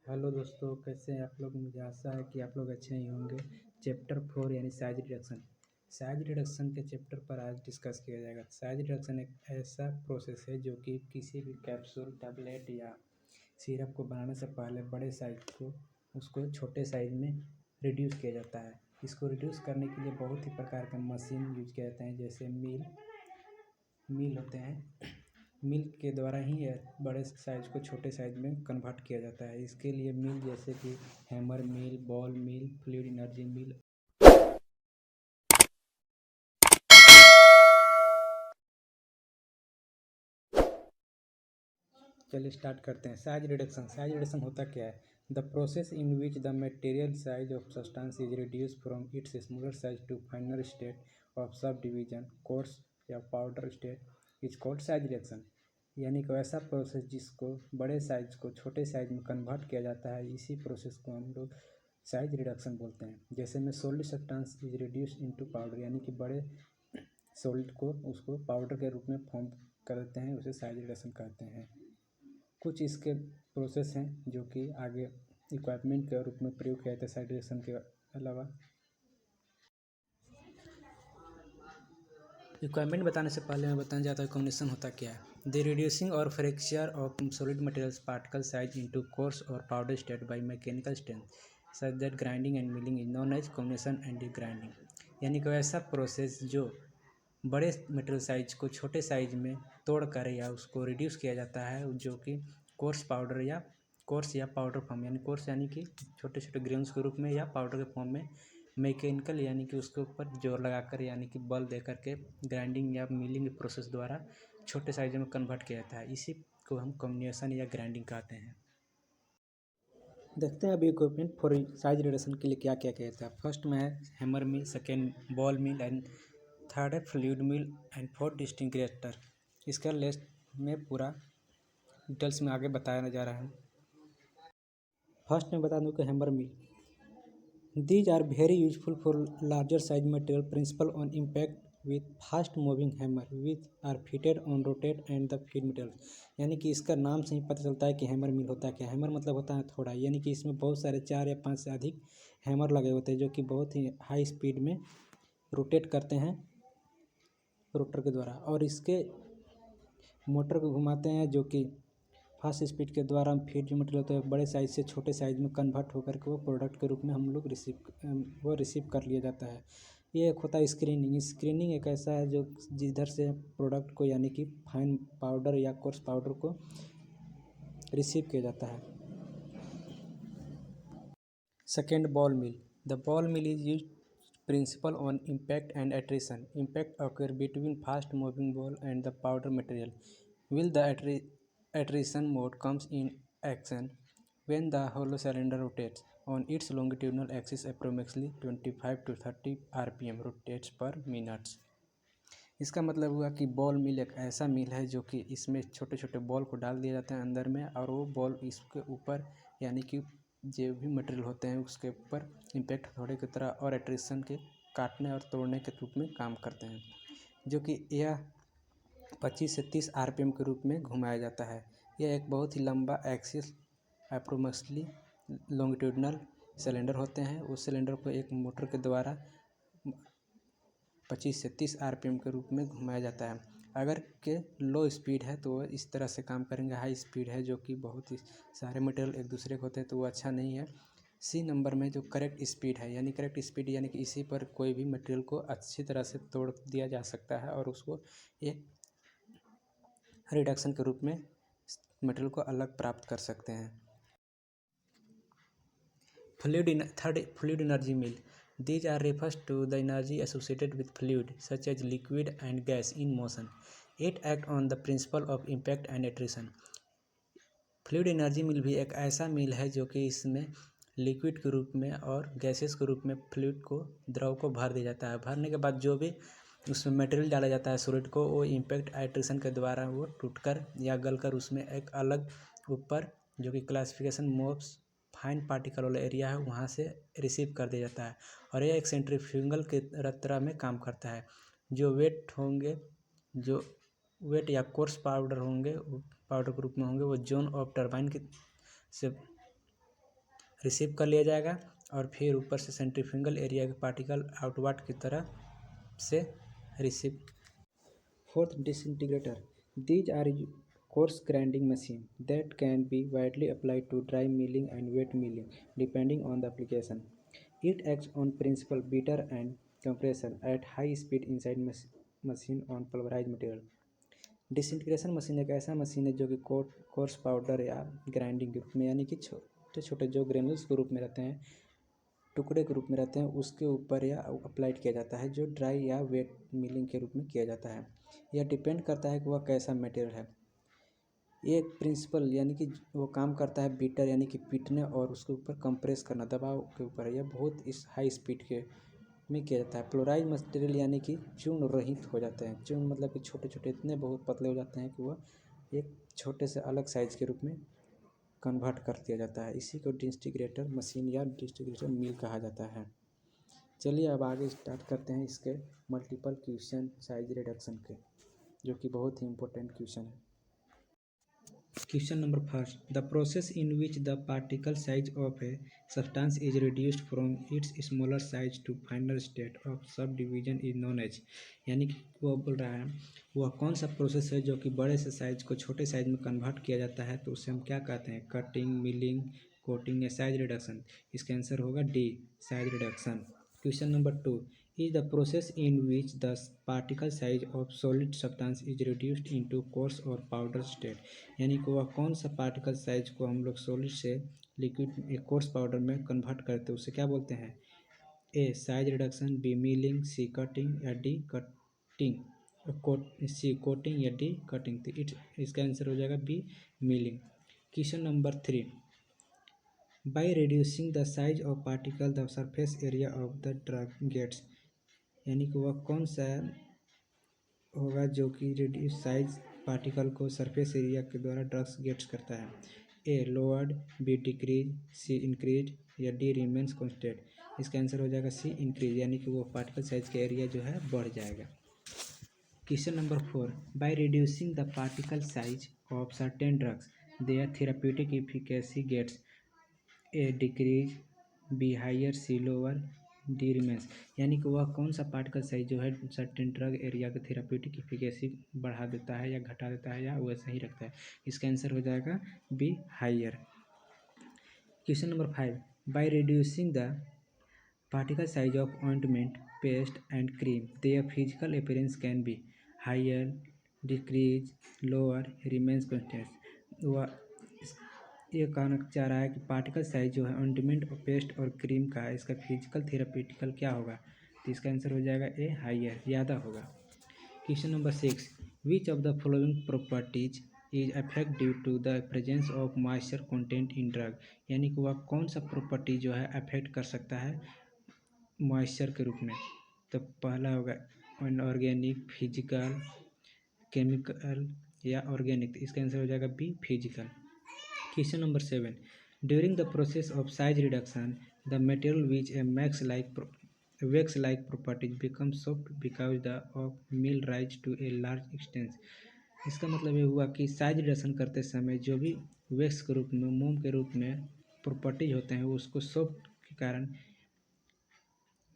Hello दोस्तों, कैसे हैं आप लोग। मुझे आशा है कि आप लोग अच्छे ही होंगे। चैप्टर 4 यानी साइज रिडक्शन। साइज रिडक्शन के चैप्टर पर आज डिस्कस किया जाएगा। साइज रिडक्शन एक ऐसा प्रोसेस है जो कि किसी भी कैप्सूल, टैबलेट या सिरप को बनाने से पहले बड़े साइज को उसको छोटे साइज में रिड्यूस किया जाता है। इसको रिड्यूस करने के लिए बहुत ही प्रकार के मशीन यूज किए जाते हैं, जैसे मिल होते हैं। मिल के द्वारा ही बड़े साइज को छोटे साइज में कन्वर्ट किया जाता है। इसके लिए मिल जैसे कि hammer mill, ball mill, fluid energy mill. चलिए स्टार्ट करते हैं। साइज रिडक्शन होता क्या है? The process in which the material size of substance is reduce from its smaller size to final state of subdivision, coarse या powder state is called size reduction. यानी कि ऐसा process जिसको बड़े size को छोटे साइज में convert किया जाता है, इसी प्रोसेस को हम लोग साइज रिडक्शन बोलते हैं। जैसे में solid substance is reduce into powder, यानी कि बड़े सॉलिड को उसको पाउडर के रूप में फॉर्म कर देते हैं, उसे साइज रिडक्शन कहते हैं। कुछ इसके प्रोसेस हैं जो कि आगे इक्विपमेंट के रूप में प्रयोग किया जाता है साइज रिडक्शन के अलावा। रिक्वायरमेंट बताने से पहले मैं बताना चाहता हूँ कॉम्बिनेशन होता क्या है। द रिड्यूसिंग और fracture of solid materials particle size into coarse और powder state by mechanical strength such that grinding and milling is known as combination and grinding. यानी कि ऐसा प्रोसेस जो बड़े मटेरियल साइज को छोटे साइज में तोड़ कर या उसको रिड्यूस किया जाता है, जो कि कोर्स या पाउडर फॉर्म, यानी कोर्स यानी कि छोटे छोटे ग्रेन्स के रूप में या पाउडर के फॉर्म में, मैकेनिकल यानी कि उसके ऊपर जोर लगाकर यानी कि बल दे करके ग्राइंडिंग या मिलिंग प्रोसेस द्वारा छोटे साइज में कन्वर्ट किया जाता है। इसी को हम कॉम्बिनेशन या ग्राइंडिंग कहते हैं। देखते हैं अभी इक्विपमेंट फॉर साइज रिडक्शन के लिए क्या क्या किया जाता है। फर्स्ट में है hammer mill, second ball mill and third है फ्लूइड मिल एंड फोर्थ डिस्टिंग्रेटर। इसका लिस्ट में पूरा डिटेल्स में आगे बताया जा रहा है। फर्स्ट में बता दूं कि hammer mill, these are very useful for larger size material. Principle on impact with fast moving hammer which are fitted on rotate and the feed materials। यानी कि इसका नाम से ही पता चलता है कि हैमर मिल होता है क्या। हैमर मतलब होता है थोड़ा, यानी कि इसमें बहुत सारे 4 या 5 से अधिक हैमर लगे होते हैं जो कि बहुत ही हाई स्पीड में रोटेट करते हैं रोटर के द्वारा, और इसके मोटर को घुमाते हैं जो कि फास्ट स्पीड के द्वारा हम फीड जो मटेरियल होता है बड़े साइज से छोटे साइज में कन्वर्ट होकर के वो प्रोडक्ट के रूप में हम लोग रिसीव कर लिया जाता है। ये एक होता है स्क्रीनिंग एक ऐसा है जो जिधर से प्रोडक्ट को यानी कि फाइन पाउडर या कोर्स पाउडर को रिसीव किया जाता है। Second, ball mill. The ball mill is use principal on impact and attrition. Impact occur between fast moving ball and the powder material, while the attrition mode comes in action when the hollow cylinder rotates on its longitudinal axis approximately 25 to 30 rpm rotates per minute। इसका मतलब हुआ कि ball मिल एक ऐसा मिल है जो कि इसमें छोटे छोटे बॉल को डाल दिया जाता है अंदर में, और वो बॉल इसके ऊपर यानी कि जो भी मटेरियल होते हैं उसके ऊपर इम्पैक्ट हथौड़े की तरह और एट्रिशन के काटने और तोड़ने के रूप में काम करते हैं, जो कि यह 25 से 30 आरपीएम के रूप में घुमाया जाता है। यह एक बहुत ही लंबा एक्सिस अप्रोक्सीमेटली लॉन्गिट्यूडनल सिलेंडर होते हैं। उस सिलेंडर को एक मोटर के द्वारा 25 से 30 आरपीएम के रूप में घुमाया जाता है। अगर के लो स्पीड है तो वह इस तरह से काम करेंगे। हाई स्पीड है जो कि बहुत ही सारे मटेरियल एक दूसरे के होते हैं तो वो अच्छा नहीं है। सी नंबर में जो करेक्ट स्पीड है, यानी करेक्ट स्पीड यानी कि इसी पर कोई भी मटेरियल को अच्छी तरह से तोड़ दिया जा सकता है और उसको एक रिडक्शन के रूप में मटेरियल को अलग प्राप्त कर सकते हैं। Fluid energy mill. These are refers to the energy associated with fluid such as liquid and gas in motion. It act on the principle of impact and attrition। Fluid energy mill भी एक ऐसा मिल है जो कि इसमें liquid के रूप में और गैसेस के रूप में फ्लूइड को, द्रव को भर दिया जाता है। भरने के बाद जो भी उसमें मटेरियल डाला जाता है सॉलिड को, वो इम्पैक्ट एट्रिशन के द्वारा वो टूटकर या गलकर उसमें एक अलग ऊपर जो कि क्लासिफिकेशन मोब्स फाइन पार्टिकल वाला एरिया है वहाँ से रिसीव कर दिया जाता है, और यह एक सेंट्रीफ्यूगल के तरह में काम करता है। जो वेट या कोर्स पाउडर होंगे, पाउडर के रूप में होंगे, वो जोन ऑफ टर्बाइन से रिसीव कर लिया जाएगा और फिर ऊपर से सेंट्रीफ्यूगल एरिया के पार्टिकल आउटवर्ड की तरह से receive. Fourth, disintegrator. These are coarse grinding machine that can be widely applied to dry milling and wet milling depending on the application. It acts on principle beater and compression at high speed inside machine on pulverized material. Disintegration machine एक ऐसा machine है जो कि course powder या grinding के रूप में, यानी कि छोटे छोटे जो ग्रेनुल्स के रूप में रहते हैं, टुकड़े के रूप में रहते हैं, उसके ऊपर या अप्लाइड किया जाता है, जो ड्राई या वेट मिलिंग के रूप में किया जाता है। यह डिपेंड करता है कि वह कैसा मटेरियल है। ये एक प्रिंसिपल यानी कि वो काम करता है बीटर यानी कि पीटने और उसके ऊपर कंप्रेस करना, दबाव के ऊपर। यह बहुत इस हाई स्पीड के में किया जाता है। प्लोराइज मटेरियल यानी कि चूर्ण रहित हो जाते हैं। चूर्ण मतलब कि छोटे छोटे इतने बहुत पतले हो जाते हैं कि वह एक छोटे से अलग साइज के रूप में कन्वर्ट कर दिया जाता है। इसी को डिसइंटीग्रेटर मशीन या डिसइंटीग्रेटर मिल कहा जाता है। चलिए अब आगे स्टार्ट करते हैं इसके मल्टीपल क्वेश्चन साइज रिडक्शन के, जो कि बहुत ही इंपॉर्टेंट क्वेश्चन है। Question number first. The process in which the particle size of a substance is reduced from its smaller size to final state of subdivision is known as, यानी कि वो बोल रहा है वह कौन सा प्रोसेस है जो कि बड़े से साइज को छोटे साइज में कन्वर्ट किया जाता है, तो उसे हम क्या कहते हैं? कटिंग, मिलिंग, कोटिंग या साइज रिडक्शन। इसका आंसर होगा D, size reduction. Question number 2. is the process in which the particle size of solid substance is reduced into coarse or powder state, यानी कि वह कौन सा पार्टिकल साइज को हम लोग सॉलिड से लिक्विड कोर्स पाउडर में कन्वर्ट करते हैं, उसे क्या बोलते हैं? A, size reduction, B, milling, C, cutting या डी, कटिंग। सी, कोटिंग या डी, कटिंग। तो इसका आंसर हो जाएगा B, milling. Question number 3. by reducing the size of particle the surface area of the drug gets, यानी कि वह कौन सा होगा जो कि रिड्यूस साइज पार्टिकल को सरफेस एरिया के द्वारा ड्रग्स गेट्स करता है? ए, लोअर्ड, बी, डिक्रीज, सी, इंक्रीज या डी, रिमेन्स कॉन्स्टेंट। इसका आंसर हो जाएगा सी, इंक्रीज, यानी कि वो पार्टिकल साइज का एरिया जो है बढ़ जाएगा। Question number 4. By reducing the particle size of certain drugs their therapeutic efficacy gets, A, decrease, B, higher, C, lower, D, remains, यानी कि वह कौन सा पार्टिकल साइज जो है सर्टेन ड्रग एरिया का थेराप्यूटिक एफिकेसी बढ़ा देता है या घटा देता है या वैसा ही रखता है? इसका आंसर हो जाएगा B, higher. Question number 5. By reducing the particle size of ointment, paste and cream their physical appearance can be higher, decrease, lower, remains constant. वह ये कहना चाह रहा है कि पार्टिकल साइज जो है ऑइंटमेंट और पेस्ट और क्रीम का, इसका फिजिकल थेराप्यूटिकल क्या होगा? तो इसका आंसर हो जाएगा ए, हायर, ज़्यादा होगा। Question number 6. Which of the following properties is affect due to the presence of moisture content in drug, यानी कि वह कौन सा प्रॉपर्टी जो है अफेक्ट कर सकता है मॉइस्चर के रूप में? तो पहला होगा ऑर्गेनिक, फिजिकल, केमिकल या ऑर्गेनिक। इसका आंसर हो जाएगा B, physical. Question number 7. During the process of size reduction, the material which a wax-like properties becomes soft because the of mill rise to a large extent. इसका मतलब ये हुआ कि size reduction करते समय जो भी वैक्स के रूप में, मोम के रूप में प्रॉपर्टीज होते हैं, उसको सॉफ्ट के कारण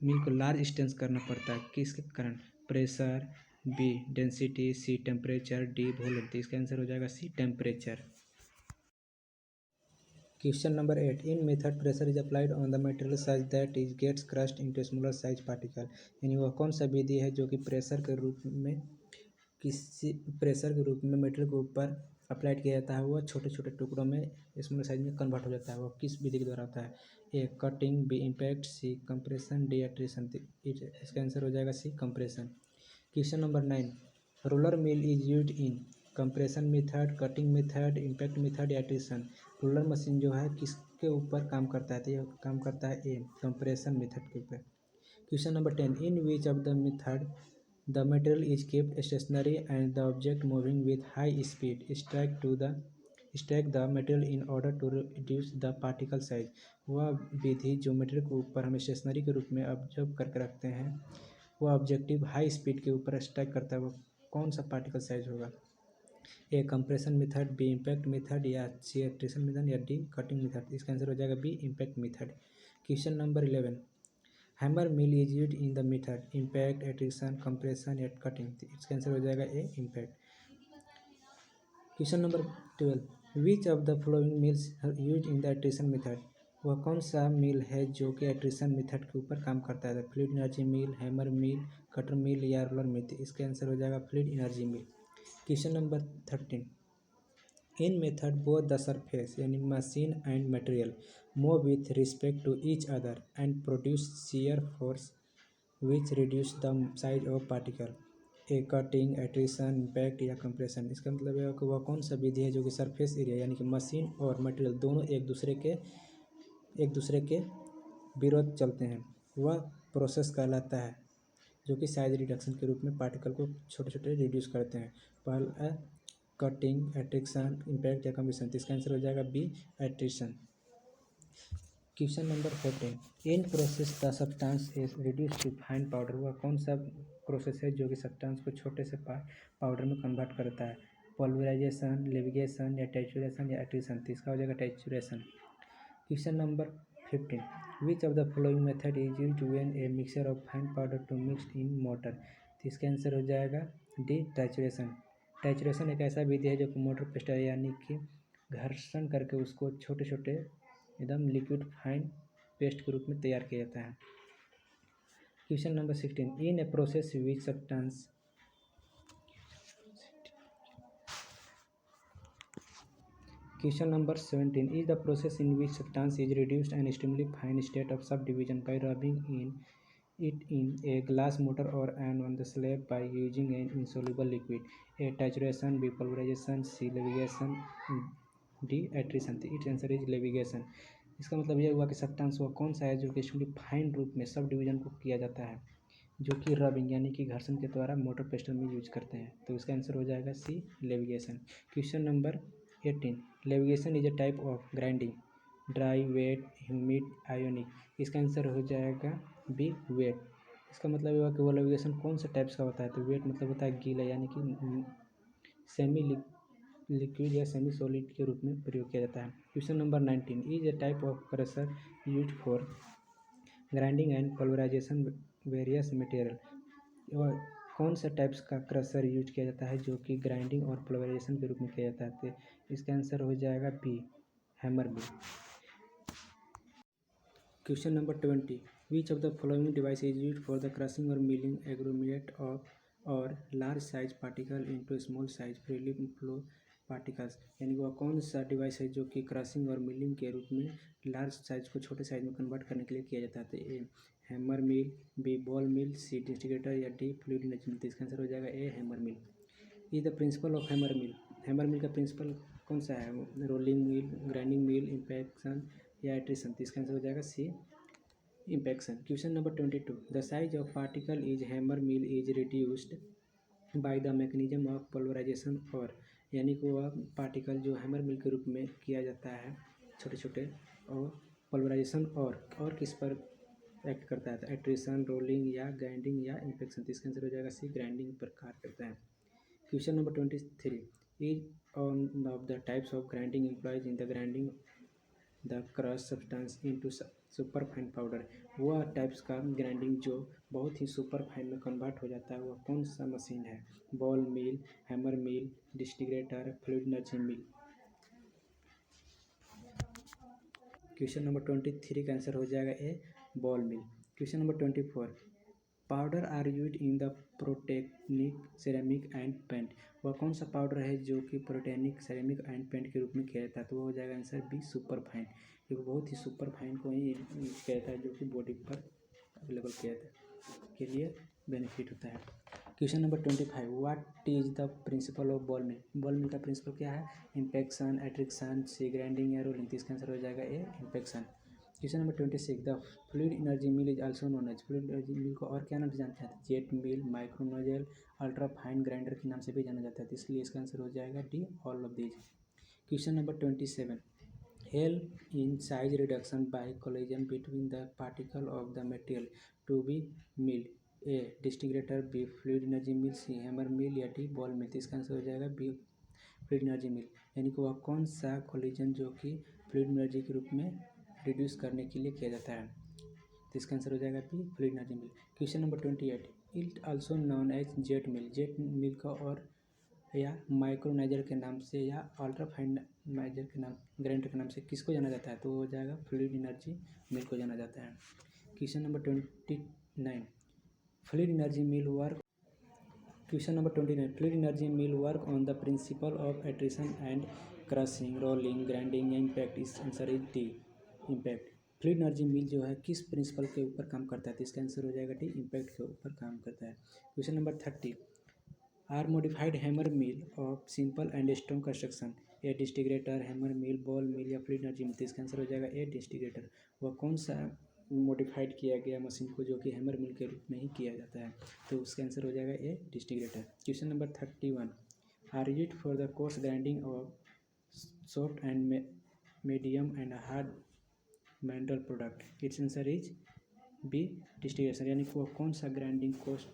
मिल को लार्ज एक्सटेंस करना पड़ता है। किसके कारण? प्रेशर, बी, डेंसिटी, सी, टेम्परेचर, डी, वॉल्यूम। इसका आंसर हो जाएगा सी, temperature. Question number 8. In method, pressure is applied on the material such that it gets crushed into smaller size particle, यानी वह कौन सा विधि है जो कि प्रेशर के रूप में मटेरियल के ऊपर अप्लाइड किया जाता है, वह छोटे छोटे टुकड़ों में स्मॉल साइज में कन्वर्ट हो जाता है? वह किस विधि के द्वारा होता है? A, cutting, B, impact, C, compression, D, attrition. इसका आंसर हो जाएगा C, compression. Question number 9. Roller mill is used in compression method, cutting method, impact method या एट्रिशन। रोलर मशीन जो है किसके ऊपर काम करता है? तो यह काम करता है ए, कंप्रेशन मेथड के ऊपर। Question number 10. In which of the method the material is kept stationary and the object moving with high speed stack the material in order to reduce the particle size. वह विधि जो material के ऊपर हम stationery के रूप में observe करके रखते हैं, वह ऑब्जेक्टिव हाई स्पीड के ऊपर स्टैक करता है, वो कौन सा पार्टिकल साइज होगा? A compression method, B impact method, या सी एट्रिशन मेथड, या डी कटिंग मेथड। इसका आंसर हो जाएगा B impact method. Question number 11, hammer mill is used in the method impact, attrition, compression या कटिंग। इसका answer हो जाएगा A impact. Question number 12, which of the following mills use in the attrition method. वह कौन सा मिल है जो कि एट्रिशन मेथड के ऊपर काम करता है? Fluid energy mill, hammer mill, cutter mill, या रोलर मिल। इसका आंसर हो जाएगा fluid energy mill. Question number 13, in method both the surface यानी machine and material move with respect to each other and produce shear force which reduce the size of particle. A cutting, attrition, impact या compression. इसका मतलब है कि वह कौन सा विधि है जो कि सरफेस एरिया यानी कि मशीन और मटेरियल दोनों एक दूसरे के विरोध चलते हैं, वह प्रोसेस कहलाता है जो कि साइज रिडक्शन के रूप में पार्टिकल को छोटे छोटे रिड्यूस करते हैं। पहला कटिंग, एट्रिशन, इम्पैक्ट या कंप्रेशन। इसका आंसर हो जाएगा B attrition. Question number 14, in process the substance is reduce to fine powder. वह कौन सा प्रोसेस है जो कि सब्सटेंस को छोटे से पाउडर में कन्वर्ट करता है? पोलराइजेशन, लेविगेशन, या टेचुरेशन, या एट्रिशन। इसका हो जाएगा trituration. Question number 15, which of the following method is used when a mixture of fine powder to mixed in mortar. तो इसका आंसर हो जाएगा डी टेचुरेशन। टेचुरेशन एक ऐसा विधि है जो कि मोटर पेस्ट यानी कि घर्षण करके उसको छोटे छोटे एकदम लिक्विड फाइन पेस्ट के रूप में तैयार किया जाता है। Question number 16, in a process which substance question number 17, is the process in which substance is reduced and extremely fine state of sub division by rubbing in it in a glass mortar or on the slab by using an insoluble liquid. A saturation, B pulverization, C leviation, D attrition। its answer is leviation। इसका मतलब यह हुआ कि substance वह कौन सा है जो कि एक्चुअली फाइन रूप में सब डिवीजन को किया जाता है, जो कि रबिंग यानी कि घर्षण के द्वारा मोटर पेस्टल में यूज करते हैं। तो इसका आंसर हो जाएगा C levigation. Question number 18, levigation is a type of grinding, dry, wet, humid, ionic. इसका आंसर हो जाएगा बी वेट। इसका मतलब ये हुआ कि वो लेविगेशन कौन सा टाइप्स का होता है? तो वेट मतलब होता है गीला यानी कि सेमी लिक्विड या सेमी सॉलिड के रूप में प्रयोग किया जाता है। Question number 19, is a type of crusher use for grinding and pulverisation various material. और कौन सा टाइप्स का क्रशर यूज किया जाता है जो कि ग्राइंडिंग और पल्वराइजेशन के रूप में किया जाता है? तो इसका आंसर हो जाएगा B hammer mill. Question number 20, which of the following device is use for the crushing और मिलिंग एग्लोमेरेट ऑफ और large size particle into small size freely flow particles. यानी वह कौन सा डिवाइस है जो कि क्रशिंग और मिलिंग के रूप में लार्ज साइज को छोटे साइज में कन्वर्ट करने के लिए किया जाता है? तो A hammer mill, B ball mill, C distributor, या डी फ्लूइड एनर्जी मिल। इसका आंसर हो जाएगा A hammer mill. Is the principle of hammer mill. Hammer mill का प्रिंसिपल कौन सा है? Rolling mill, grinding mill, impaction या एट्रिशन। तो इसका आंसर हो जाएगा C impaction. Question number 22, the size of particle is hammer mill is reduced by the mechanism of polarisation और। यानी कि वह पार्टिकल जो हैमर मिल के रूप में किया जाता है छोटे छोटे, और पोलराइजेशन और किस पर एक्ट करता है? एट्रिशन, रोलिंग, या ग्राइंडिंग, या इम्पैक्शन। तो इसका आंसर हो जाएगा सी ग्राइंडिंग पर कार्य करता है। Question number 23, is on of the types of grinding employs in the grinding the crush substance into super fine powder. वह टाइप्स का ग्राइंडिंग जो बहुत ही सुपर फाइन में कन्वर्ट हो जाता है वह कौन सा मशीन है? Ball mill, hammer mill, disintegrator, fluid energy mill. Question number 23 का आंसर हो जाएगा A ball mill. Question number 24, powder are use in the प्रोटेक्निक, ceramic and paint. वह कौन सा पाउडर है जो कि प्रोटेनिक, सेरेमिक एंड पेंट के रूप में किया जाता है? तो वो हो जाएगा आंसर बी सुपर फाइन, क्योंकि बहुत ही सुपर फाइन को ही यूज किया जाता है जो कि बॉडी पर अवेलेबल किया जाता है के लिए बेनिफिट होता है। Question number 25, what is the principle of ball mill. Ball mill का प्रिंसिपल क्या है? इम्पैक्शन, एट्रिक्शन, सी ग्राइंडिंग, या रोलिंग। इसका आंसर हो जाएगा A impaction. Question number 26, the fluid energy mill is also known as. Fluid energy mill को और क्या नाम से जानते हैं? Jet mill, micro nozzle, ultra fine grinder के नाम से भी जाना जाता है। तो इसलिए इसका आंसर हो जाएगा D all of these. Question number 27, help in size reduction by collision between the particle of the material to be milled. A disintegrator, B fluid energy mill, C hammer mill, या D ball मिल। इसका answer हो जाएगा B fluid energy मिल, यानी कि वह कौन सा collision जो कि फ्लूइड एनर्जी के रूप में रिड्यूस करने के लिए किया जाता है। तो इसका आंसर हो जाएगा B, fluid energy mill. Question number 28, it also known as jet mill, jet mill का और या माइक्रोनाइजर के नाम से या अल्ट्रा फाइनाइजर के नाम, ग्राइंडर के नाम से किसको जाना जाता है, तो हो जाएगा फ्लूइड एनर्जी मिल को जाना जाता है। Question number 29, fluid energy mill work, question number 29, fluid energy mill work on the principle of attrition and crushing, rolling, grinding, impact. इस answer is D, impact. Fluid energy mill जो है किस principal के ऊपर काम करता है, तो इसका आंसर हो जाएगा डी, इम्पैक्ट के ऊपर काम करता है। Question number 30, are modified hammer mill of simple and strong construction, A disintegrator, hammer mill, ball mill या फ्लूइड एनर्जी मिल, तो इसका आंसर हो जाएगा ए, डिस्टिग्रेटर। वह कौन सा मॉडिफाइड किया गया मशीन को जो कि हैमर मिल के रूप में ही किया जाता है, तो उसका आंसर हो जाएगा A, disintegrator. Question number 31, are used for the coarse grinding of soft and medium and hard metal product, its answer is B, distillation, यानी कि वह कौन सा ग्राइंडिंग कोर्स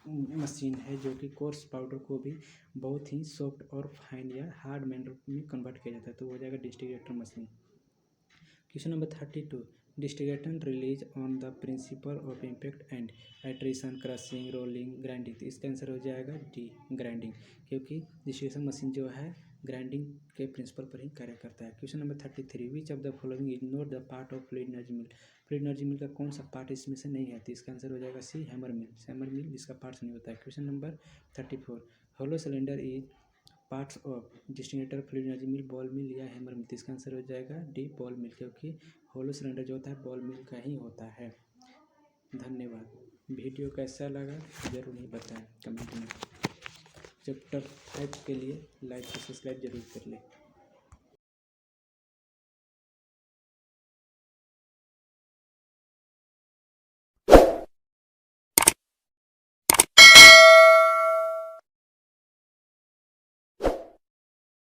मशीन है जो कि कोर्स पाउडर को भी बहुत ही सॉफ्ट और फाइन या हार्ड मेटल में कन्वर्ट किया जाता है, तो हो जाएगा distillator machine. Question number 32, distillation release on the principle of impact and attrition, crushing, rolling, grinding, तो इसका आंसर हो जाएगा डी, ग्राइंडिंग, क्योंकि डिस्टिलेशन मशीन जो है ग्राइंडिंग के प्रिंसिपल पर ही कार्य करता है। Question number 33, which of the following is not the part of fluid energy mill, fluid energy mill का कौन सा पार्ट इसमें से नहीं है, तो इसका आंसर हो जाएगा सी, हैमर मिल, हैमर मिल जिसका पार्ट्स नहीं होता है। Question number 34, hollow cylinder is parts of distillator, fluid energy mill, ball mill या हैमर मिल, तो इसका आंसर हो जाएगा डी, बॉल मिल, क्योंकि होलो सिलेंडर जो होता है बॉल मिल का ही होता है। धन्यवाद। वीडियो कैसा लगा जरूर ही बताएं कमेंट में। चैप्टर 5 के लिए लाइक और सब्सक्राइब जरूर कर लें।